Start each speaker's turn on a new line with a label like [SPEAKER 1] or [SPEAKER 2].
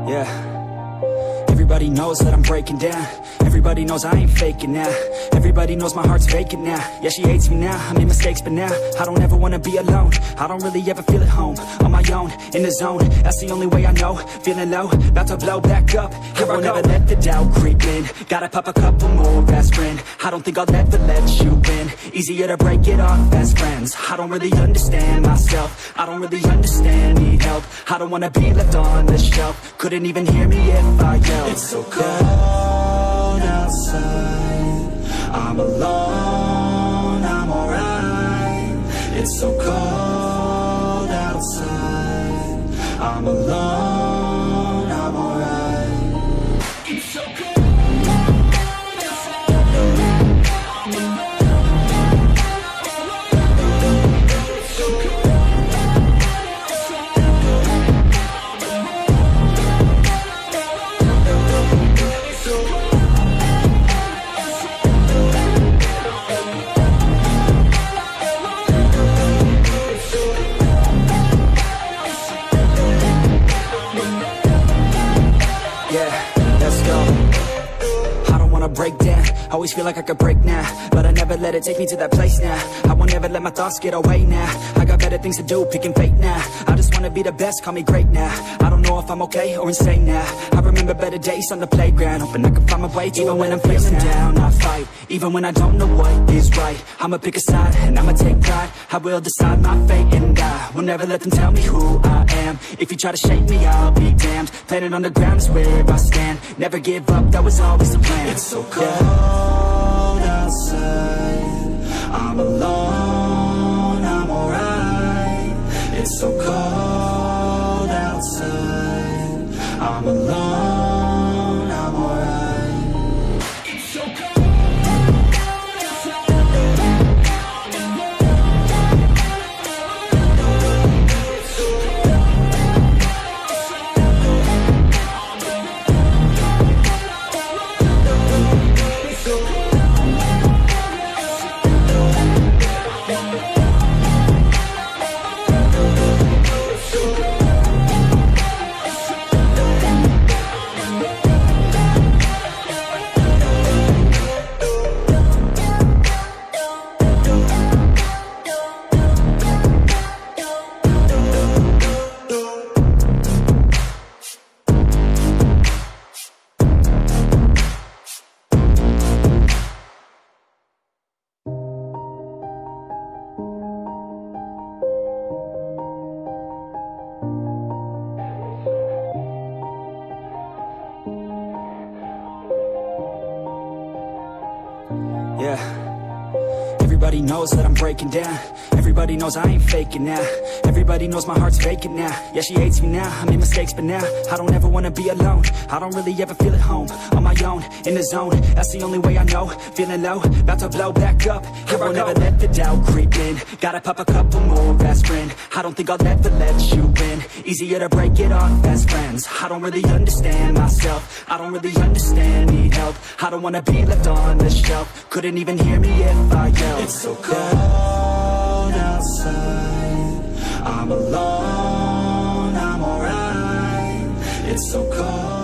[SPEAKER 1] Yeah. Everybody knows that I'm breaking down. Everybody knows I ain't faking now. Everybody knows my heart's vacant now. Yeah, she hates me now, I made mistakes but now I don't ever wanna be alone. I don't really ever feel at home. On my own, in the zone, that's the only way I know. Feeling low, about to blow back up. Here I won't ever let the doubt creep in. Gotta pop a couple more aspirin. I don't think I'll ever let you in. Easier to break it off as friends. I don't really understand myself. I don't really understand, need help. I don't wanna be left on the shelf. Couldn't even hear me if I yelled.
[SPEAKER 2] It's so cold outside, I'm alone, I'm alright. It's so cold outside, I'm alone, I'm alright. It's so cold outside, I'm alone, it's so cold.
[SPEAKER 1] Break down, always feel like I could break now, but I never let it take me to that place now. I won't ever let my thoughts get away now. I got better things to do, picking fate now. I just wanna be the best, call me great now. I don't know if I'm okay or insane now. I remember better days on the playground, hoping I can find my way. Even when I'm feeling down, I fight. Even when I don't know what is right, I'ma pick a side and I'ma take pride. I will decide my fate and I will never let them tell me who I am. If you try to shake me, I'll be damned. Planet on the ground is where I stand. Never give up, that was always the plan.
[SPEAKER 2] It's so cold outside, I'm alone, I'm alright. It's so cold outside, I'm alone, I'm alright. It's so cold outside, I'm alone, it's so cold outside,
[SPEAKER 1] Yeah. Everybody knows that I'm breaking down. Everybody knows I ain't faking now. Everybody knows my heart's vacant now. Yeah, she hates me now, I made mistakes but now I don't ever wanna be alone. I don't really ever feel at home. On my own, in the zone, that's the only way I know. Feeling low, about to blow back up. Here I won't ever let the doubt creep in. Gotta pop a couple more aspirin. I don't think I'll ever let you in. Easier to break it off as friends. I don't really understand myself. I don't really understand, need help. I don't wanna be left on the shelf. Couldn't even hear me if I yelled.
[SPEAKER 2] It's so cold outside, I'm alone, I'm alright. It's so cold